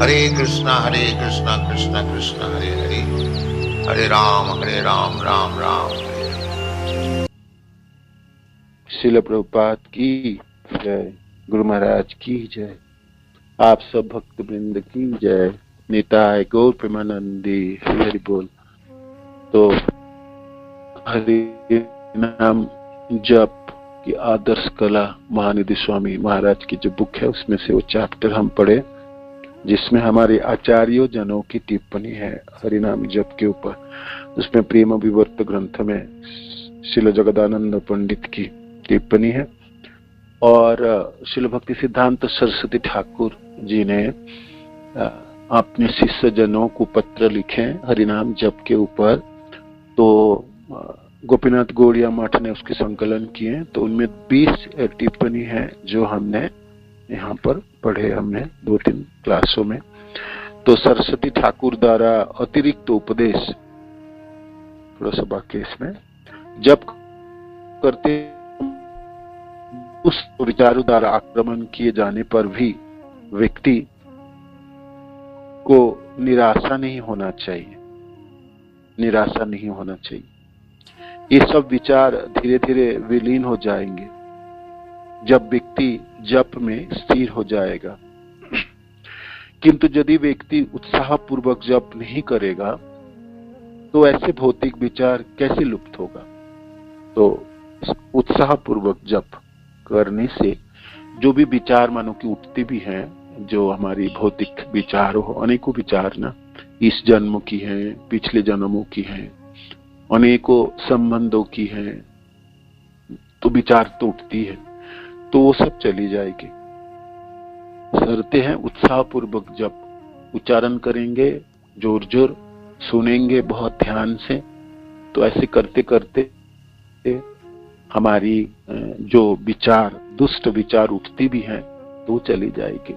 हरे कृष्णा कृष्णा कृष्णा हरे हरे, हरे राम राम राम हरे हरे। श्रील प्रभुपाद की जय, गुरु महाराज की जय, आप सब भक्त वृंद की जय, निताय गौर प्रेमानंदी, हरि हरि बोल। तो हरि नाम जप की आदर्श कला महानिधि स्वामी महाराज की जो बुक है उसमें से वो चैप्टर हम पढ़े जिसमें हमारे आचार्यों जनों की टिप्पणी है हरिनाम जप के ऊपर। उसमें प्रेम विवर्त ग्रंथ में श्रील जगदानंद पंडित की टिप्पणी है और श्रील भक्ति सिद्धांत सरस्वती ठाकुर जी ने अपने शिष्य जनों को पत्र लिखे हरिनाम जप के ऊपर। तो गोपीनाथ गौड़िया मठ ने उसके संकलन किए, तो उनमें 20 टिप्पणी है जो हमने यहाँ पर पढ़े, हमने 2-3 क्लासों में। तो सरस्वती ठाकुर द्वारा अतिरिक्त उपदेश थोड़ा सा बाकी इसमें जब करते उस विचारों द्वारा आक्रमण किए जाने पर भी व्यक्ति को निराशा नहीं होना चाहिए, निराशा नहीं होना चाहिए। ये सब विचार धीरे धीरे विलीन हो जाएंगे जब व्यक्ति जप में स्थिर हो जाएगा। किंतु यदि व्यक्ति उत्साहपूर्वक जप नहीं करेगा तो ऐसे भौतिक विचार कैसे लुप्त होगा। तो उत्साहपूर्वक जप करने से जो भी विचार मानो कि उठती भी हैं, जो हमारी भौतिक विचार हो, अनेकों विचार ना इस जन्म की हैं, पिछले जन्मों की हैं, अनेकों संबंधों की हैं, तो विचार तो उठती है, तो वो सब चली जाएगी। शर्तें हैं उत्साहपूर्वक जप उच्चारण करेंगे, जोर जोर सुनेंगे बहुत ध्यान से। तो ऐसे करते करते हमारी जो विचार दुष्ट विचार उठती भी हैं तो चली जाएगी।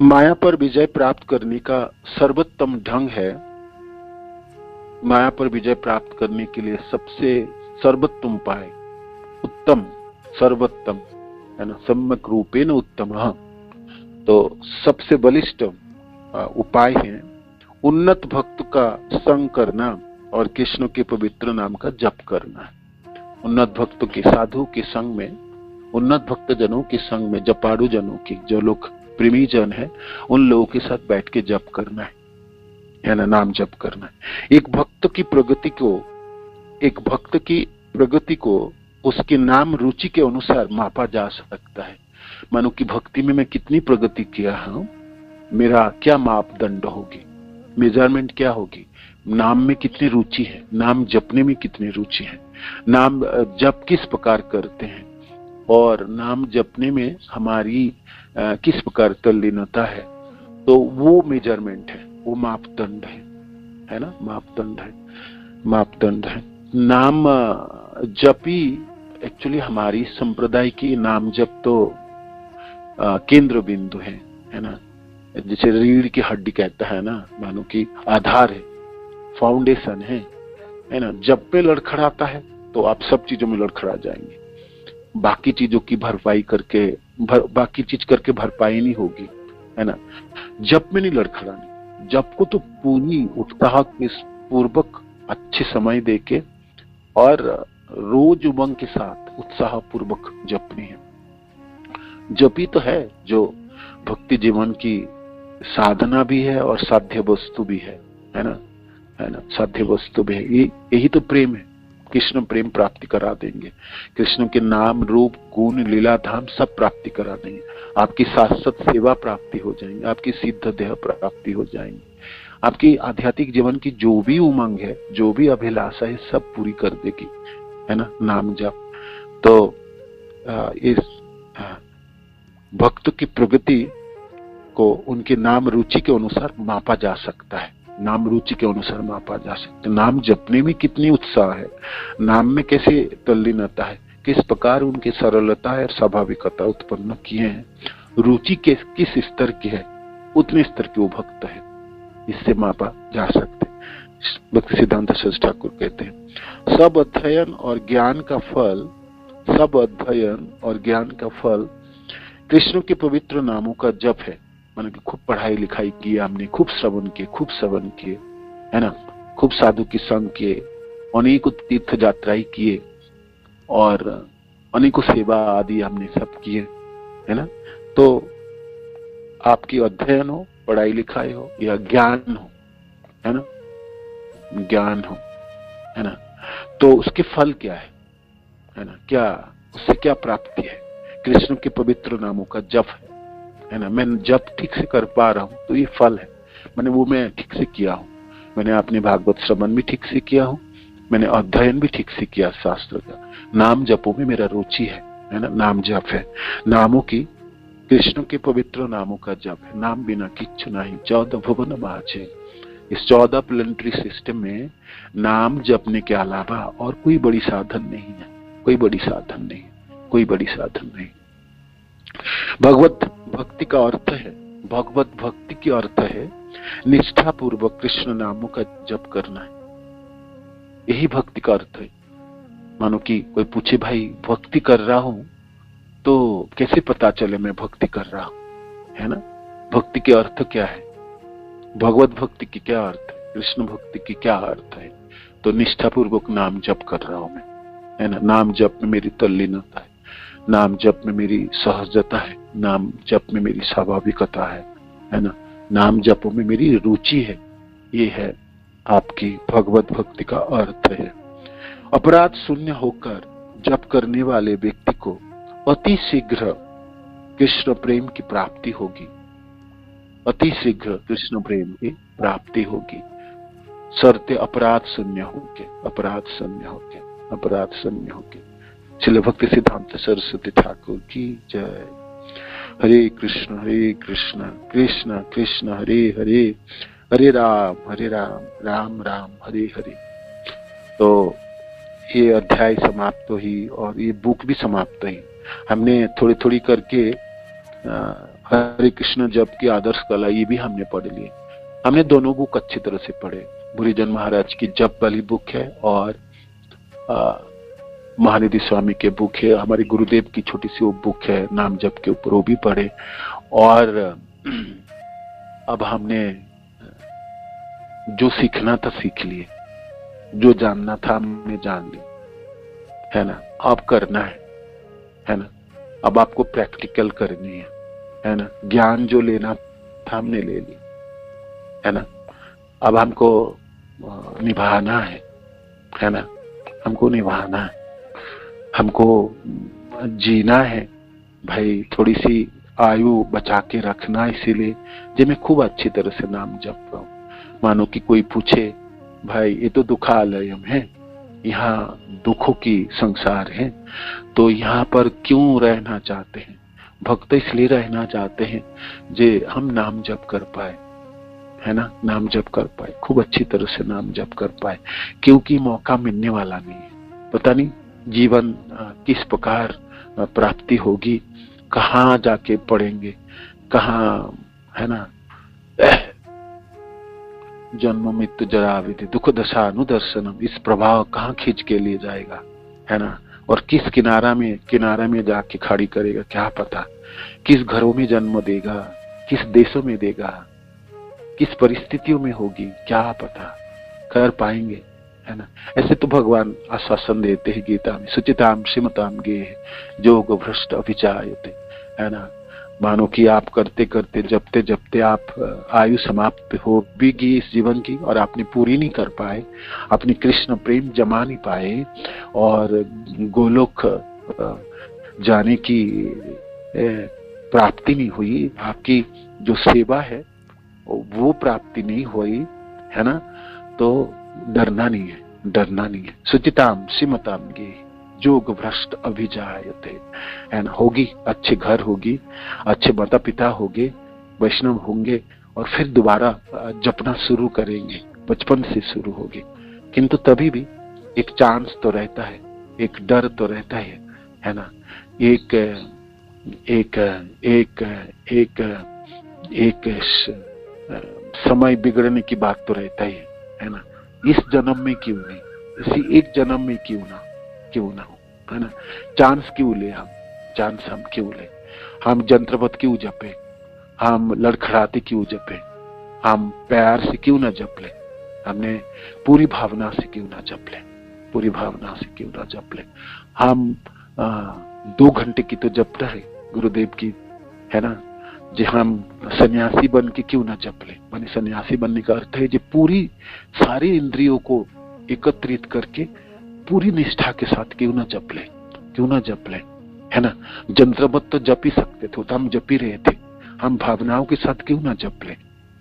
माया पर विजय प्राप्त करने का सर्वोत्तम ढंग है, माया पर विजय प्राप्त करने के लिए सबसे सर्वोत्तम उपाय, उत्तम सर्वोत्तम है ना, सम्यक रूपेण उत्तम। तो सबसे बलिष्ठ उपाय है उन्नत भक्त का संग करना और कृष्ण के पवित्र नाम का जप करना। उन्नत भक्तों के, साधु के संग में, उन्नत भक्त जनों के संग में, जपाड़ू जनों की, जो लोग प्रेमी जन है, उन लोगों के साथ बैठ के जप करना है ना, नाम जप करना है। एक भक्त की प्रगति को उसके नाम रुचि के अनुसार मापा जा सकता है। मानो कि भक्ति में मैं कितनी प्रगति किया हूं, मेरा क्या मापदंड होगी, मेजरमेंट क्या होगी, नाम में कितनी रुचि है, नाम जपने में कितनी रुचि है, नाम जप किस प्रकार करते हैं और नाम जपने में हमारी किस प्रकार तल्लीनता है। तो वो मेजरमेंट है, वो मापदंड है ना, मापदंड है। नाम जपी एक्चुअली हमारी संप्रदाय की नाम जप तो केंद्र बिंदु है ना, जैसे रीढ़ की हड्डी कहता है ना, मानो कि आधार है, फाउंडेशन है ना। जब पे लड़खड़ाता है तो आप सब चीजों में लड़खड़ा जाएंगे, बाकी चीजों की भरपाई करके बाकी चीज करके भरपाई नहीं होगी, है ना। जब में नहीं लड़खड़ानी, जब को तो पूरी उत्साह के पूर्वक अच्छे समय देके और रोज उमंग के साथ उत्साह पूर्वक जपनी है। जपी तो है जो भक्ति जीवन की साधना भी है और साध्य वस्तु भी है ना, साध्य वस्तु भी है। यही तो प्रेम है। कृष्ण प्रेम प्राप्ति करा देंगे, कृष्ण के नाम रूप गुण लीला धाम सब प्राप्ति करा देंगे, आपकी शाश्वत सेवा प्राप्ति हो जाएंगे, आपकी सिद्ध देह प्राप्ति हो जाएंगी, आपकी आध्यात्मिक जीवन की जो भी उमंग है, जो भी अभिलाषा है, सब पूरी कर देगी, है ना, नाम जप। तो इस भक्त की प्रगति को उनके नाम रुचि के अनुसार मापा जा सकता है, नाम रुचि के अनुसार मापा जा सकता है। नाम जपने में कितनी उत्साह है, नाम में कैसे तल्लीनता है, किस प्रकार उनकी सरलता और स्वाभाविकता उत्पन्न किए हैं, रुचि के किस स्तर की है, उतने स्तर के वो भक्त है, इससे मापा जा सकते हैं। भक्ति सिद्धांत सरस्वती ठाकुर कहते हैं सब अध्ययन और ज्ञान का फल कृष्ण के पवित्र नामों का जप है। मानो कि खूब पढ़ाई लिखाई की हमने, खूब श्रवण किए, है ना, खूब साधु की संग किए, अनेकों तीर्थ यात्राएं किए और अनेकों सेवा आदि हमने सब किए, है ना। तो आपकी अध्ययन हो, पढ़ाई लिखाई हो या ज्ञान हो, है ना, ज्ञान हो, है ना, तो उसके फल क्या है ना, क्या उससे क्या प्राप्ति है? कृष्ण के पवित्र नामों का जप है ना। मैं जप ठीक से कर पा रहा हूं तो ये फल है। मैं ठीक से किया हूं, मैंने अपने भागवत श्रवण भी ठीक से किया हूं, मैंने अध्ययन भी ठीक से किया शास्त्र का, नाम जपों में मेरा रुचि है ना, नाम जप है, नामों की, कृष्ण के पवित्र नामों का जप है। नाम बिना किच्छु नहीं 14 भुवन बाझे। इस 14 प्लेनेटरी सिस्टम में नाम जपने के अलावा और कोई बड़ी साधन नहीं है, कोई बड़ी साधन नहीं, कोई बड़ी साधन नहीं। भगवत भक्ति का अर्थ है, भगवत भक्ति की अर्थ है निष्ठा पूर्वक कृष्ण नामों का जप करना है, यही भक्ति का अर्थ है। मानो कि कोई पूछे भाई भक्ति कर रहा हूं तो कैसे पता चले मैं भक्ति कर रहा हूं, है ना। भक्ति के अर्थ क्या है, भगवत भक्ति की क्या अर्थ है, कृष्ण भक्ति की क्या अर्थ है? तो निष्ठापूर्वक नाम जप कर रहा हूं मैं, है ना। नाम जप में मेरी तल्लीनता है, नाम जप में मेरी सहजता है, नाम जप में मेरी स्वाभाविकता है ना, नाम जपों में मेरी रुचि है। ये है आपकी भगवत भक्ति का अर्थ है। अपराध शून्य होकर जप करने वाले व्यक्ति को अति शीघ्र कृष्ण प्रेम की प्राप्ति होगी, अति शीघ्र कृष्ण प्रेम की प्राप्ति होगी, शर्ते अपराध शून्य होके, अपराध शून्य होके, अपराध शून्य होके। श्रील भक्ति सिद्धांत सरस्वती ठाकुर की जय। हरे कृष्ण कृष्ण कृष्ण हरे हरे, हरे राम राम राम हरे हरे। तो ये अध्याय समाप्त हुई और ये बुक भी समाप्त हुई। हमने थोड़ी थोड़ी करके हरे कृष्ण जप की आदर्श कला ये भी हमने पढ़ ली। हमने दोनों बुक अच्छी तरह से पढ़े। बुरीजन महाराज की जप वाली बुक है और महानिधि स्वामी के बुक है, हमारे गुरुदेव की छोटी सी वो बुक है नाम जप के ऊपर, वो भी पढ़े। और अब हमने जो सीखना था सीख लिए, जो जानना था हमने जान ली, है ना। अब करना है ना, अब आपको प्रैक्टिकल करनी है ना। ज्ञान जो लेना था हमने ले ली, है ना। अब हमको निभाना है ना, हमको निभाना है, हमको जीना है भाई। थोड़ी सी आयु बचा के रखना, इसीलिए जो मैं खूब अच्छी तरह से नाम जप रहा हूं। मानो कि कोई पूछे भाई ये तो दुखालयम है, यहाँ दुखों की संसार है, तो यहाँ पर क्यों रहना चाहते हैं? भक्त इसलिए रहना चाहते हैं जे हम नाम जप कर पाए, है ना, नाम जप कर पाए, खूब अच्छी तरह से नाम जप कर पाए, क्योंकि मौका मिलने वाला नहीं है। पता नहीं जीवन किस प्रकार प्राप्ति होगी, कहाँ जाके पढ़ेंगे, कहाँ, है ना। जन्म मृत्यु जरा विधि दुख दशा अनुदर्शनम, इस प्रभाव कहाँ खींच के ले जाएगा, है ना। और किस किनारा में जाके खड़ी करेगा, क्या पता। किस घरों में जन्म देगा, किस देशों में देगा, किस परिस्थितियों में होगी, क्या पता। कर पाएंगे, है ना। ऐसे तो भगवान आश्वासन देते हैं गीता में, सुचिताम श्रीमताम गे जोग भ्रष्ट अभिचायते, है ना। मानो कि आप करते करते जपते जपते आप आयु समाप्त हो भी गई इस जीवन की और आपने पूरी नहीं कर पाए, अपनी कृष्ण प्रेम जमा नहीं पाए और गोलोक जाने की प्राप्ति नहीं हुई, आपकी जो सेवा है वो प्राप्ति नहीं हुई, है ना। तो डरना नहीं है, डरना नहीं है। सुचिताम श्रीमताम गे जोग भ्रष्ट अभिजायते, है ना। होगी, अच्छे घर होगी, अच्छे माता पिता होंगे, वैष्णव होंगे और फिर दोबारा जपना शुरू करेंगे, बचपन से शुरू होगी। किंतु तभी भी एक चांस तो रहता है, एक डर तो रहता है ना। एक एक एक एक एक समय बिगड़ने की बात तो रहता ही है ना। इस जन्म में क्यों नहीं, इसी एक जन्म में क्यों ना हो, है ना। चांस क्यों ले हम, चांस हम क्यों ले, हम जंत्रवत क्यों जपे, हम लड़खड़ाते क्यों जपे, हम प्यार से क्यों ना जप ले, हमने पूरी भावना से क्यों ना जप ले, पूरी भावना से क्यों ना जप ले। हम 2 घंटे की तो जप रहे गुरुदेव की, है ना जी। हम सन्यासी बन के क्यों ना जप ले, माने सन्यासी बनने का अर्थ है जी पूरी सारी इंद्रियों को एकत्रित करके पूरी निष्ठा के साथ क्यों ना जप ले, क्यों ना जप ले, है ना। जंत्रवत तो जप ही सकते थे, तो हम जप ही रहे थे। हम भावनाओं के साथ क्यों ना जप ले,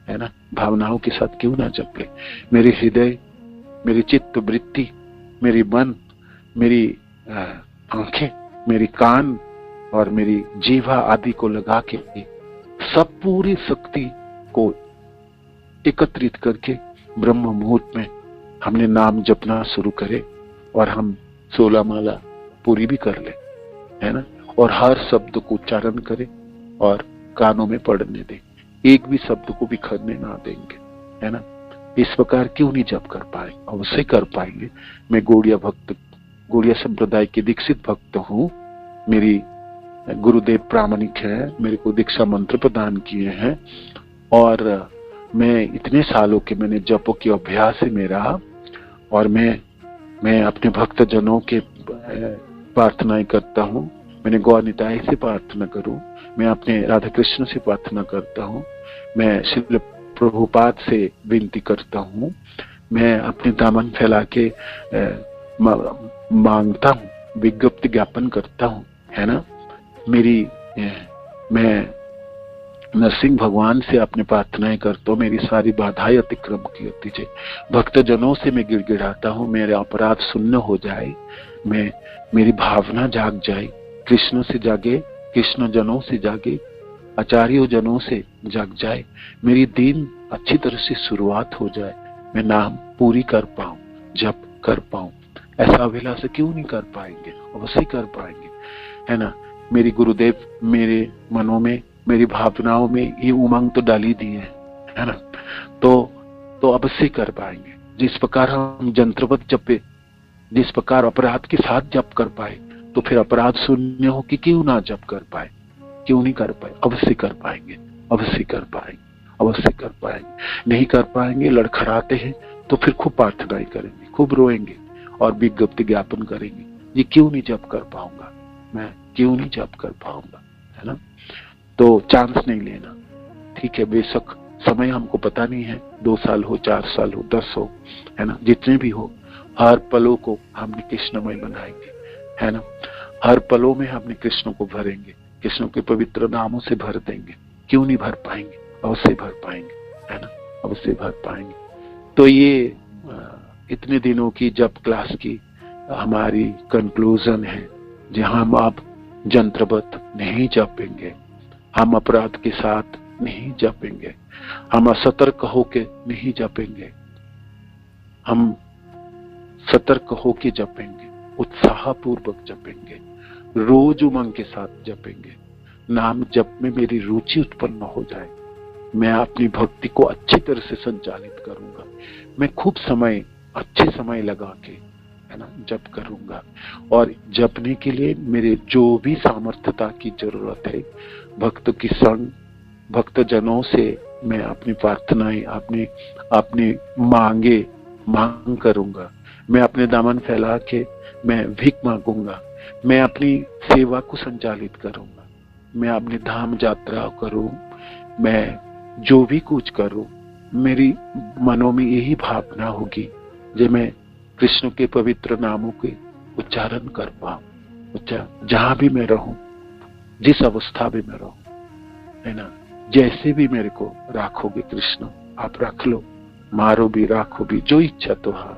है ना, भावनाओं के साथ क्यों ना जप ले। मेरे हृदय, मेरी चित्त वृत्ति, मेरी मन, मेरी आंखें, मेरी कान और मेरी जीवा आदि को लगा के सब पूरी शक्ति को एकत्रित करके ब्रह्म मुहूर्त में हमने नाम जपना शुरू करे और हम 16 माला पूरी भी कर ले, है ना। और हर शब्द को उच्चारण करें और कानों में पड़ने दें, एक भी शब्द को बिखरने ना देंगे, है ना। इस प्रकार क्यों नहीं जप कर पाए, अवश्य कर पाएंगे। मैं गौड़िया संप्रदाय के दीक्षित भक्त हूँ। मेरी गुरुदेव प्रामाणिक है, मेरे को दीक्षा मंत्र प्रदान किए हैं और मैं इतने सालों के मैंने जपों की अभ्यास है मेरा। और मैं अपने भक्त जनों के प्रार्थनाएं करता हूँ। मैंने गौर निताई से प्रार्थना करूं, मैं अपने राधा कृष्ण से प्रार्थना करता हूँ, मैं श्रील प्रभुपाद से विनती करता हूँ, मैं अपने दामन फैला के मांगता हूँ, विज्ञप्ति ज्ञापन करता हूँ, है ना। मैं नरसिंह भगवान से अपनी प्रार्थनाएं करता हूँ, मेरी सारी बाधाएं अतिक्रम की दीजिए। भक्तजनों से मैं गिड़गिड़ाता हूँ, मेरे अपराध शून्य हो जाए, मेरी भावना जाग जाए, कृष्ण से जागे, कृष्ण जनों से जागे, आचार्यों जनों से जाग जाए, मेरी दिन अच्छी तरह से शुरुआत हो जाए, मैं नाम पूरी कर पाऊं, जप कर पाऊं। ऐसा अभिलाषा क्यों नहीं कर पाएंगे, अवश्य कर पाएंगे, है ना। मेरी गुरुदेव मेरे मनों में, मेरी भावनाओं में ये उमंग तो डाली दी है ना। तो अवश्य कर पाएंगे। जिस प्रकार हम जंत्रवत जपे, जिस प्रकार अपराध के साथ जप कर पाए, तो फिर अपराध शून्य हो कि क्यों ना जप कर पाए, क्यों नहीं कर पाए, अवश्य कर पाएंगे, अवश्य कर पाएंगे, अवश्य कर पाएंगे। नहीं कर पाएंगे, लड़खड़ाते हैं तो फिर खूब प्रार्थनाएं करेंगे, खूब रोएंगे और विज्ञप्ति ज्ञापन करेंगे, ये क्यों नहीं जप कर पाऊंगा, मैं क्यों नहीं जप कर पाऊंगा, है ना। तो चांस नहीं लेना, ठीक है। बेशक समय हमको पता नहीं है, 2 साल हो, 4 साल हो, 10 हो, है ना, जितने भी हो, हर पलों को हमने कृष्णमय बनाएंगे, है ना। हर पलों में हमने कृष्ण को भरेंगे, कृष्ण के पवित्र नामों से भर देंगे। क्यों नहीं भर पाएंगे, अवश्य भर पाएंगे, है ना, अवश्य भर पाएंगे। तो ये इतने दिनों की जप क्लास की हमारी कंक्लूजन है, जहां हम आप जंत्रवत नहीं जपेंगे, हम अपराध के साथ नहीं जपेंगे, हम असतर्क होके नहीं जपेंगे, हम सतर्क होके जपेंगे, उत्साह पूर्वक जपेंगे, रोज उमंग के साथ जपेंगे। नाम जप में मेरी रुचि उत्पन्न हो जाए, मैं अपनी भक्ति को अच्छी तरह से संचालित करूंगा, मैं खूब समय, अच्छे समय लगा के, है ना, जप करूंगा। और जपने के लिए मेरे जो भी सामर्थ्यता की जरूरत है, भक्त की संग, भक्त जनों से मैं अपनी प्रार्थनाएं, अपनी मांग करूंगा। मैं अपने दामन फैला के मैं भीख मांगूंगा, मैं अपनी सेवा को संचालित करूंगा, मैं अपनी धाम यात्रा करूं, मैं जो भी कुछ करूं, मेरी मनों में यही भावना होगी जो मैं कृष्ण के पवित्र नामों के उच्चारण कर पाऊं। जहां भी मैं रहूं, जिस अवस्था में मैं रहूं, है ना, जैसे भी मेरे को राखोगे कृष्ण, आप रख लो, मारो भी राखो भी, जो इच्छा तुम्हारा,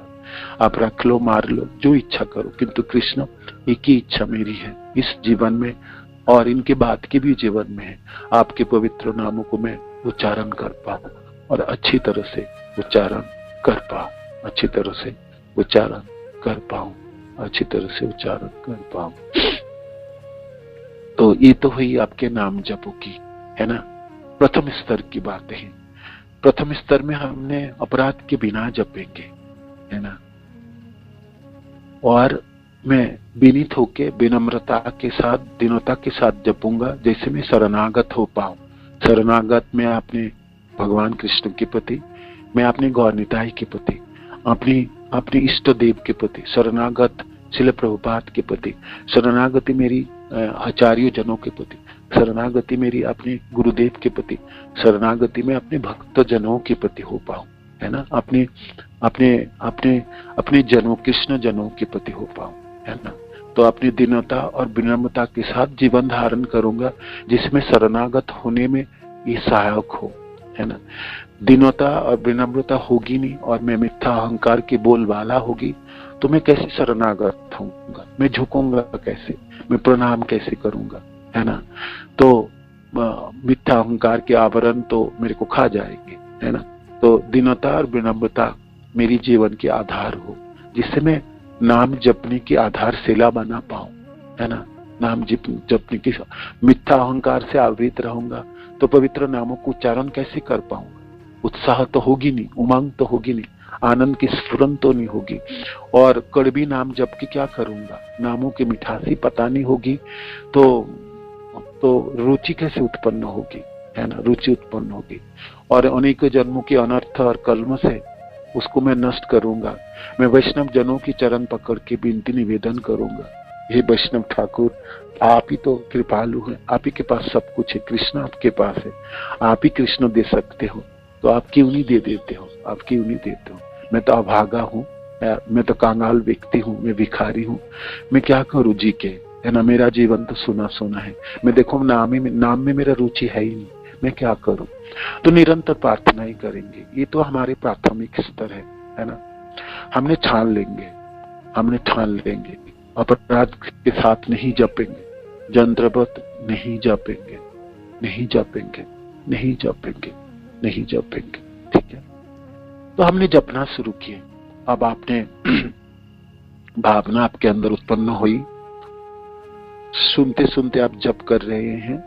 आप रख लो, मार लो, जो इच्छा करो, किंतु कृष्ण एक ही इच्छा मेरी है इस जीवन में और इनके बाद के भी जीवन में है, आपके पवित्र नामों को मैं उच्चारण कर पाऊं और अच्छी तरह से उच्चारण कर पाऊं, अच्छी तरह से उच्चारण कर पाऊं, अच्छी तरह से उच्चारण कर पाऊं। तो ये तो हुई आपके नाम जपों की, है ना, प्रथम स्तर की बातें हैं। प्रथम स्तर में हमने अपराध के बिना जपेंगे, है ना, और मैं विनीत होके, विनम्रता के साथ, दीनता के साथ जपूंगा, जैसे मैं शरणागत हो पाऊं, शरणागत मैं अपने भगवान कृष्ण के प्रति, मैं अपने गौरनिताई के प्रति, अपने इष्ट देव के प्रति शरणागत, श्रील प्रभुपाद के प्रति शरणागति, मेरी आचार्य जनों के प्रति शरणागति, मेरी अपने गुरुदेव के प्रति शरणागति, में अपने भक्त जनों के प्रति हो पाऊं, है ना, अपने अपने अपने अपने जनों, कृष्ण जनों के प्रति हो पाऊं, है ना। तो अपनी दीनता और विनम्रता के साथ जीवन धारण करूंगा, जिसमें शरणागत होने में ये सहायक हो, है ना। दीनता और विनम्रता होगी नहीं और मैं मिथ्या अहंकार की बोलबाला होगी, तो मैं कैसे शरणागत होऊंगा, मैं झुकूंगा कैसे, मैं प्रणाम कैसे करूंगा, है ना। तो मिथ्या अहंकार के आवरण तो मेरे को खा जाएंगे, है ना। तो दीनता और विनम्रता मेरी जीवन के आधार हो, जिससे मैं नाम जपने की आधारशिला बना पाऊं, है ना। नाम जपने की, मिथ्या अहंकार से आवृत रहूंगा तो पवित्र नामों को उच्चारण कैसे कर पाऊंगा, उत्साह तो होगी नहीं, उमंग तो होगी नहीं, आनंद की स्फुरन तो नहीं होगी, और कड़वी नाम जप के क्या करूंगा, नामों की मिठासी पता नहीं होगी, तो रुचि कैसे उत्पन्न होगी, है ना, रुचि उत्पन्न होगी, और अनेक जन्मों के अनर्थ और कर्म से उसको मैं नष्ट करूंगा। मैं वैष्णव जनों की चरण पकड़ के विनती निवेदन करूंगा, हे वैष्णव ठाकुर, आप ही तो कृपालु हैं, आप ही के पास सब कुछ है, कृष्ण आपके पास है, आप ही कृष्ण दे सकते हो, तो आप क्यों नहीं दे देते हो, आप क्यों नहीं देते हो। मैं तो अभागा हूँ, मैं तो कांगाल व्यक्ति हूँ, मैं भिखारी हूँ, मैं क्या करूँ जी के, है ना। मेरा जीवन तो सुना सुना है, मैं देखो नाम में मेरा रुचि है ही नहीं, मैं क्या करूं। तो निरंतर प्रार्थना ही करेंगे, ये तो हमारे प्राथमिक स्तर है ना। हमने ठान लेंगे अपराध के साथ नहीं जपेंगे, यंत्रवत नहीं जपेंगे, ठीक है। तो हमने जपना शुरू किए, अब आपने भावना आपके अंदर उत्पन्न हुई, सुनते सुनते आप जप कर रहे हैं,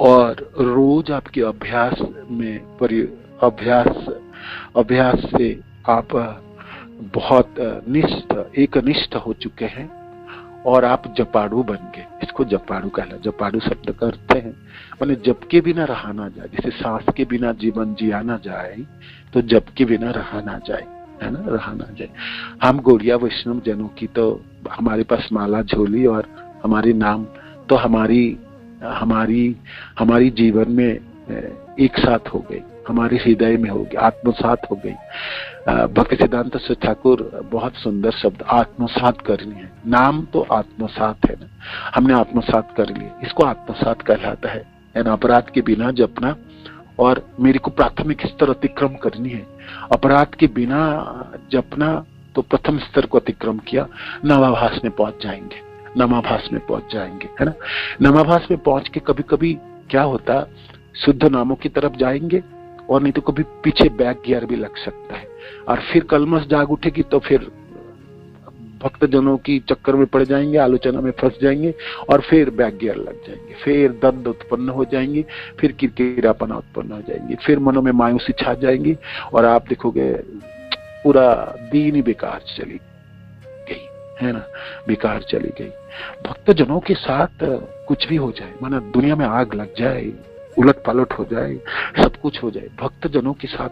और रोज आपके अभ्यास से आप बहुत एकनिष्ठ हो चुके हैं, और आप जपाड़ू बन गए। इसको जपाड़ू कहला, जपाड़ू शब्द का अर्थ है माने जप के बिना रहा ना जाए, जैसे सांस के बिना जीवन जिया ना जाए, तो जप के बिना रहा ना जाए, है ना, रहा ना जाए। हम गौड़िया वैष्णव जनों की तो हमारे पास माला झोली और हमारे नाम तो हमारी जीवन में एक साथ हो गई, हमारे हृदय में हो गई, आत्मसात हो गई। भक्ति सिद्धांत से ठाकुर बहुत सुंदर शब्द आत्मसात करनी है, नाम तो आत्मसात है ना, हमने आत्मसात कर लिया, इसको आत्मसात कहलाता है ना। अपराध के बिना जपना, और मेरे को प्राथमिक स्तर अतिक्रम करनी है। अपराध के बिना जपना तो प्रथम स्तर को अतिक्रम किया, नवाभास में पहुंच जाएंगे, है ना। नवाभास में पहुंच के कभी कभी क्या होता, शुद्ध नामों की तरफ जाएंगे, और नहीं तो कभी पीछे बैक गियर भी लग सकता है, और फिर कलमश जाग उठेगी तो फिर भक्त जनों की चक्कर में पड़ जाएंगे, आलोचना में फंस जाएंगे, और फिर बैक गियर लग जाएंगे, फिर दंड उत्पन्न हो जाएंगे, फिर किरकिरापना उत्पन्न हो जाएंगे, फिर मनों में मायूसी छा जाएंगी, और आप देखोगे पूरा दीन ही बेकार चली गई, है ना, बेकार चली गई। भक्त जनों के साथ कुछ भी हो जाए, माना दुनिया में आग लग जाए, उलट पलट हो जाए, सब कुछ हो जाए, भक्त जनों के साथ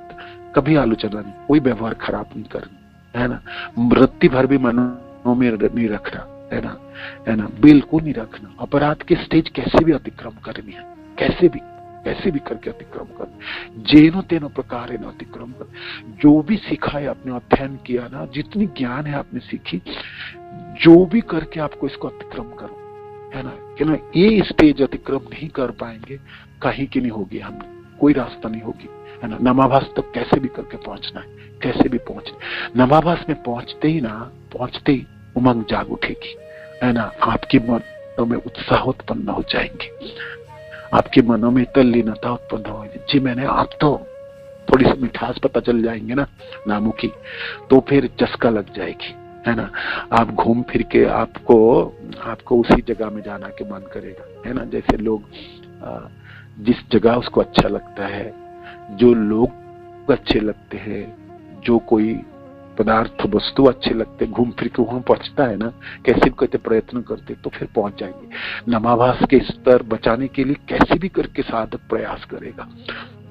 कभी आलोचना नहीं, कोई व्यवहार खराब नहीं करना, है ना। मृत्यु भर भी मनों में नहीं रखना, है ना, बिल्कुल नहीं रखना। अपराध के स्टेज कैसे भी अतिक्रम करनी है, कैसे भी करके अतिक्रम कर, जेनो तेनो प्रकार अतिक्रम कर। जो भी सीखा है, आपने अध्ययन किया ना, जितनी ज्ञान है आपने सीखी, जो भी करके आपको इसको अतिक्रम करो, है ना, कि ना ये स्टेज अतिक्रम नहीं कर पाएंगे, कहीं की नहीं होगी, हम कोई रास्ता नहीं होगी, है ना। नवाभास तक कैसे भी करके पहुंचना है, कैसे भी पहुंचना। नवाभास में पहुंचते ही उमंग जाग उठेगी, है ना। आपके मनों में उत्साह उत्पन्न हो जाएंगे, आपके मनों में तल्लीनता उत्पन्न हो जाएगी। जी मैंने, आप तो थोड़ी सी मिठास पता चल जाएंगे ना नामों की, तो फिर चस्का लग जाएगी, है ना। आप घूम फिर के आपको उसी जगह में जाना के मन करेगा, है ना। जैसे लोग जिस जगह उसको अच्छा लगता है, जो लोग अच्छे लगते हैं, जो कोई पदार्थ वस्तु अच्छे लगते, घूम फिर के वहां पहुंचता है ना, कैसे भी कहते प्रयत्न करते तो फिर पहुंच जाएंगे। नामाभास के स्तर बचाने के लिए कैसे भी करके साधक प्रयास करेगा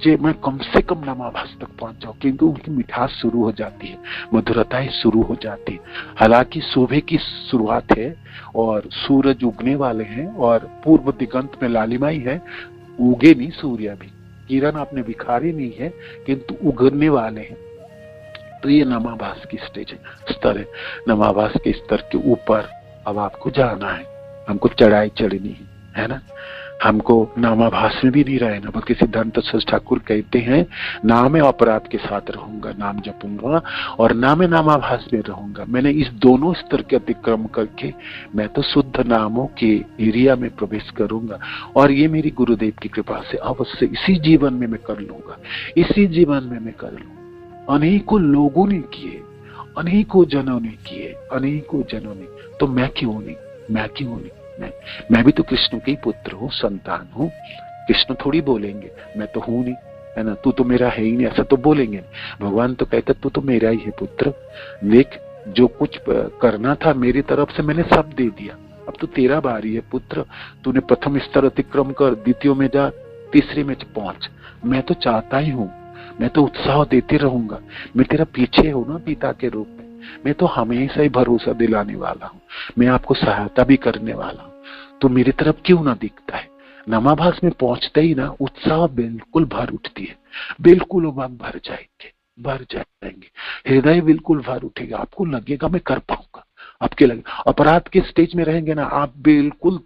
जे मैं कम से कम नामाभास तक पहुंच जाऊं, क्योंकि उनकी मिठास शुरू हो जाती है, मधुरताएं शुरू हो जाती है। हालांकि सुबह की शुरुआत है और सूरज उगने वाले हैं और पूर्व दिगंत में लालिमाई है, उगे नहीं सूर्य, अभी किरण आपने बिखारी नहीं है किंतु उगरने वाले हैं। तो ये नामाभास की स्टेज है, स्तर है। नामाभास के स्तर के ऊपर अब आपको जाना है, हमको चढ़ाई चढ़नी है ना। हमको नामाभास में भी नहीं रहना। भक्ति सिद्धांत सरस्वती ठाकुर कहते हैं, नाम अपराध के साथ रहूंगा, नाम जपूंगा और नामाभास में रहूंगा। मैंने इस दोनों स्तर के अतिक्रम करके मैं तो शुद्ध नामों के एरिया में प्रवेश करूंगा और ये मेरी गुरुदेव की कृपा से अवश्य इसी जीवन में मैं कर लूंगा, इसी जीवन में मैं कर लूंगा। अनेकों लोगों ने किए, अनेकों जनों ने किए, अनेकों जनों ने, तो मैं क्यों नहीं, मैं क्यों नहीं। मैं भी तो कृष्ण के ही पुत्र हूँ, संतान हूँ। कृष्ण थोड़ी बोलेंगे मैं तो हूं नहीं, है ना, तू तो मेरा है ही नहीं, ऐसा तो बोलेंगे। भगवान तो कहते तू तो मेरा ही है पुत्र, देख जो कुछ करना था मेरी तरफ से मैंने सब दे दिया, अब तो तेरा बारी है पुत्र। तूने प्रथम स्तर अतिक्रम कर, द्वितीय में जा, तीसरे में पहुंच। मैं तो चाहता ही हूँ, मैं तो उत्साह देते रहूंगा, मैं तेरा पीछे हूं ना पिता के रूप में, मैं तो हमेशा ही भरोसा दिलाने वाला हूँ, मैं आपको सहायता भी करने वाला हूँ, तो मेरी तरफ क्यों ना दिखता है। नामाभास में पहुंचते ही ना उत्साह बिल्कुल भर उठती है, बिल्कुल उमंग भर जाएंगे, हृदय बिल्कुल भर उठेगा, आपको लगेगा मैं कर पाऊंगा। आपके लगे अपराध के स्टेज में रहेंगे ना, आप बिल्कुल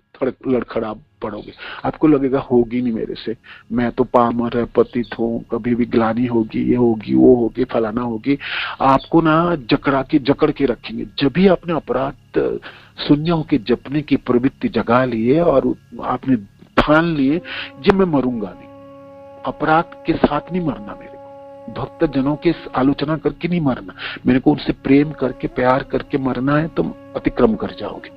लड़खड़ा पड़ोगे, आपको लगेगा होगी नहीं मेरे से, मैं तो पामर है, पतित हूँ, कभी भी ग्लानी होगी, ये होगी, वो होगी, फलाना होगी। आपको ना जकड़ के रखेंगे। जब भी आपने अपराध शून्य होकर जपने की प्रवृत्ति जगा लिए और आपने ठान लिए जब मैं मरूंगा नहीं, अपराध के साथ नहीं मरना, मेरे को भक्त जनों के आलोचना करके नहीं मरना, मेरे को उनसे प्रेम करके प्यार करके मरना है, तुम अतिक्रम कर जाओगे,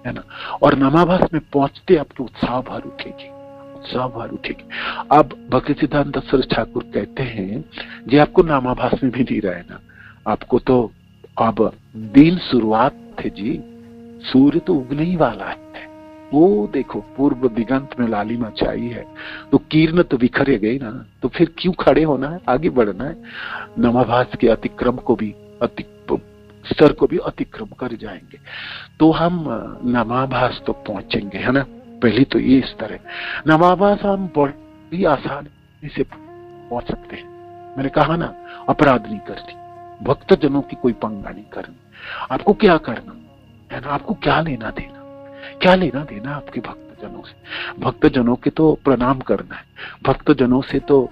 है ना। और नामाभास में पहुंचते आपकी उत्साह भर उठेगी, उत्साह भर उठेगी। अब भक्ति सिद्धांत सरस्वती ठाकुर कहते हैं जी आपको नामाभास में भी नहीं रहना, आपको तो अब दिन शुरुआत थे जी, सूर्य तो उगने ही वाला है, वो देखो पूर्व दिगंत में लालिमा छाई है, तो किरण तो बिखरे गई ना, तो फिर क्यों खड़े होना है, आगे बढ़ना है। नामाभास के अतिक्रम को भी स्तर को भी अतिक्रम कर जाएंगे तो हम नामाभास तो पहुंचेंगे, है ना। पहली तो ये स्तर है। नामाभास हम बड़ी आसानी से पहुंच सकते हैं। मैंने कहा ना अपराध नहीं करती, भक्त जनों की कोई पंगा नहीं करनी। आपको क्या करना है ना, आपको क्या लेना देना, क्या लेना देना आपके भक्त जनों से। भक्त जनों के तो प्रणाम करना है, भक्त जनों से तो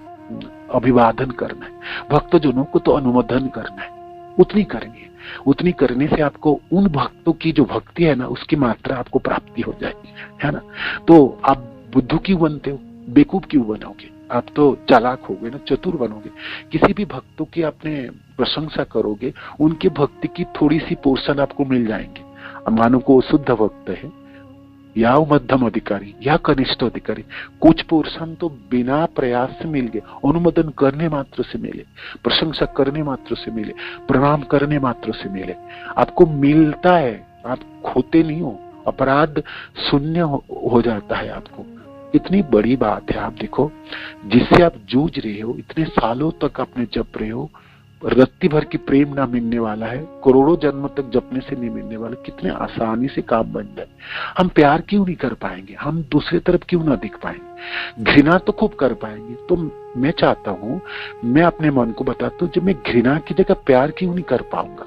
अभिवादन करना है, भक्त जनों को तो अनुमोदन करना है, उतनी करनी है। उतनी करने से आपको उन भक्तों की जो भक्ति है ना उसकी मात्रा आपको प्राप्ति हो जाएगी, है ना। तो आप बुद्धू क्यों बनते हो, बेवकूफ क्यों बनोगे, आप तो चालाक हो गए ना, चतुर बनोगे। किसी भी भक्तों की आपने प्रशंसा करोगे, उनकी भक्ति की थोड़ी सी पोर्शन आपको मिल जाएंगे। मानो को शुद्ध भक्त है या मध्यम अधिकारी या कनिष्ठ अधिकारी, कुछ पोर्शन तो बिना प्रयास से मिल गए, अनुमोदन करने मात्र से मिले, प्रशंसा करने मात्र से मिले, प्रणाम करने मात्र से मिले, आपको मिलता है, आप खोते नहीं हो, अपराध शून्य हो जाता है आपको। इतनी बड़ी बात है। आप देखो जिससे आप जूझ रहे हो, इतने सालों तक आपने जप रहे हो, रत्ती भर की प्रेम ना मिलने वाला है, करोड़ों जन्म तक जपने से नहीं मिलने वाला, कितने आसानी से काम बन जाए। हम प्यार क्यों नहीं कर पाएंगे, हम दूसरी तरफ क्यों ना दिख पाएंगे, घृणा तो खूब कर पाएंगे। तो मैं चाहता हूं, मैं अपने मन को बताता हूं, जब मैं घृणा की जगह प्यार क्यों नहीं कर पाऊंगा,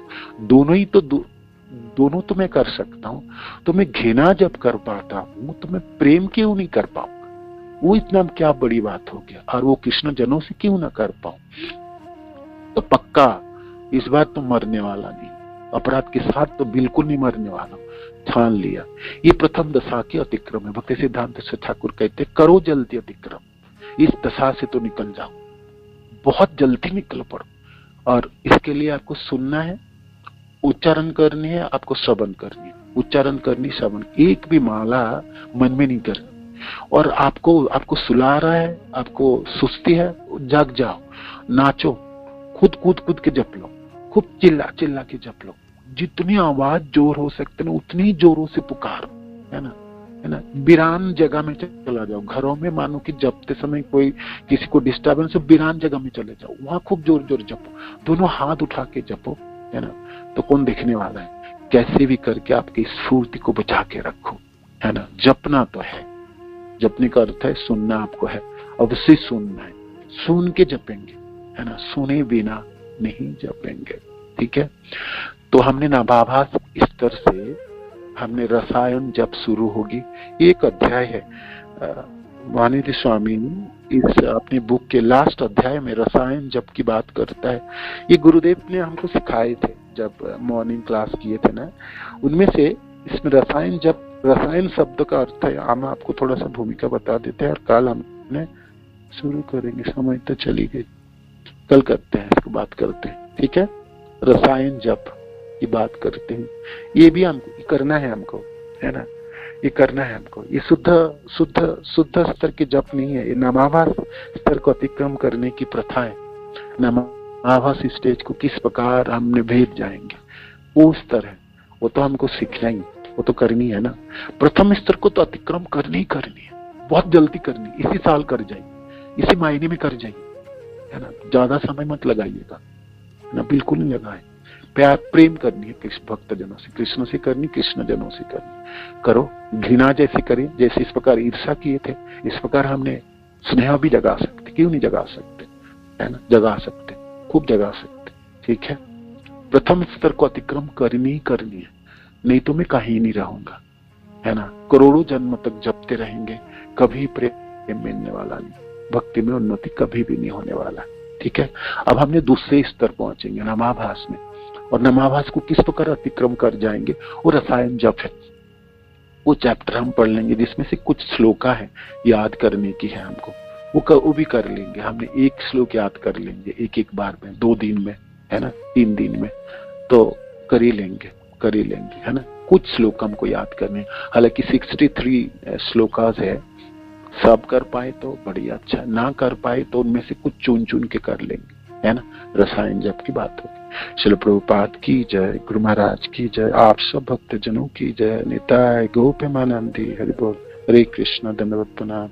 दोनों तो मैं कर सकता हूं, तो मैं घृणा जब कर पाता हूं तो मैं प्रेम क्यों नहीं कर पाऊंगा। वो इतना क्या बड़ी बात हो गया, और वो कृष्ण जनों से क्यों ना कर पाऊं। तो पक्का इस बार तो मरने वाला नहीं, अपराध के साथ तो बिल्कुल नहीं मरने वाला, ठान लिया। ये प्रथम दशा के अतिक्रम है। भक्ति सिद्धांत सरस्वती ठाकुर कहते करो जल्दी अतिक्रम, इस दशा से तो निकल जाओ, बहुत जल्दी निकल पड़ो। और इसके लिए आपको सुनना है, उच्चारण करनी है, आपको श्रवण करनी है, उच्चारण करनी, श्रवण। एक भी माला मन में नहीं करनी। और आपको सुला रहा है, आपको सुस्ती है, जाग जाओ, नाचो, खुद के जप लो, खूब चिल्ला चिल्ला के जप लो, जितनी आवाज जोर हो सकते ना उतनी जोरों से पुकारो, है ना, है ना। वीरान जगह में चला जाओ, घरों में मानो कि जपते समय कोई किसी को डिस्टर्बेंस हो, वीरान जगह में चले जाओ, वहां खूब जोर जोर जपो, दोनों हाथ उठा के जपो, है ना। तो कौन देखने वाला है, कैसे भी करके आपकी स्फूर्ति को बचा के रखो, है ना। जपना तो है, जपने का अर्थ है सुनना आपको है, अवश्य सुनना है, सुन के जपेंगे, है ना, सुने बिना नहीं जपेंगे, ठीक है। तो हमने नाभाभास स्तर से हमने रसायन जप शुरू होगी, एक अध्याय है, वाणिज्य स्वामी इस अपने बुक के लास्ट अध्याय में रसायन जप की बात करता है। ये गुरुदेव ने हमको सिखाए थे जब मॉर्निंग क्लास किए थे ना, उनमें से इसमें रसायन जप, रसायन शब्द का अर्थ है, हम आपको थोड़ा सा भूमिका बता देते हैं और कल हमने शुरू करेंगे, समय तो चली गई, कल करते हैं इसको, बात करते हैं, ठीक है। रसायन जप की बात करते हैं, ये भी हमको करना है, हमको, है ना, ये करना है हमको। ये शुद्ध शुद्ध शुद्ध स्तर के जप नहीं है, ये नामाभास स्तर को अतिक्रम करने की प्रथा है। नामाभास स्टेज को किस प्रकार हमने भेद जाएंगे, वो स्तर है, वो तो हमको सीखना ही, वो तो करनी है ना। प्रथम स्तर को तो अतिक्रम करनी ही करनी है, बहुत जल्दी करनी, इसी साल कर जाइए, इसी महीने में कर जाइए, है ना। ज्यादा समय मत लगाइएगा ना, बिल्कुल नहीं लगाए। प्यार प्रेम करनी है कृष्ण भक्त जनों से, कृष्ण से करनी, कृष्ण जनों से करनी, करो। घृणा जैसे करें, जैसे इस प्रकार ईर्षा किए थे, इस प्रकार हमने स्नेह भी जगा सकते, क्यों नहीं जगा सकते, है ना, जगा सकते, खूब जगा सकते, ठीक है। प्रथम स्तर को अतिक्रम करनी ही करनी है, नहीं तो मैं कहीं नहीं रहूंगा, है ना। करोड़ों जन्म तक जपते रहेंगे, कभी प्रेम मिलने वाला नहीं, भक्ति में उन्नति कभी भी नहीं होने वाला, ठीक है। अब हमने दूसरे स्तर पहुंचेंगे नामाभास में, और नामाभास को किस प्रकार अतिक्रम कर जाएंगे, वो रसायन जप है, वो चैप्टर हम पढ़ लेंगे, जिसमें से कुछ श्लोका है याद करने की है हमको, वो भी कर लेंगे। हमने एक श्लोक याद कर लेंगे एक बार में, 2 दिन में, है ना, 3 दिन में, तो कर ही लेंगे, है ना। कुछ श्लोक हमको याद करने, हालांकि 63 श्लोकास है, सब कर पाए तो बढ़िया, अच्छा ना कर पाए तो उनमें से कुछ चुन चुन के कर लेंगे, है ना। रसायन जप की बात होगी। श्रील प्रभुपाद की जय, गुरु महाराज की जय, आप सब भक्त जनों की जय, निताय गौप्यमानंदी, हरि बोल, हरे कृष्ण, दंडवत प्रणाम।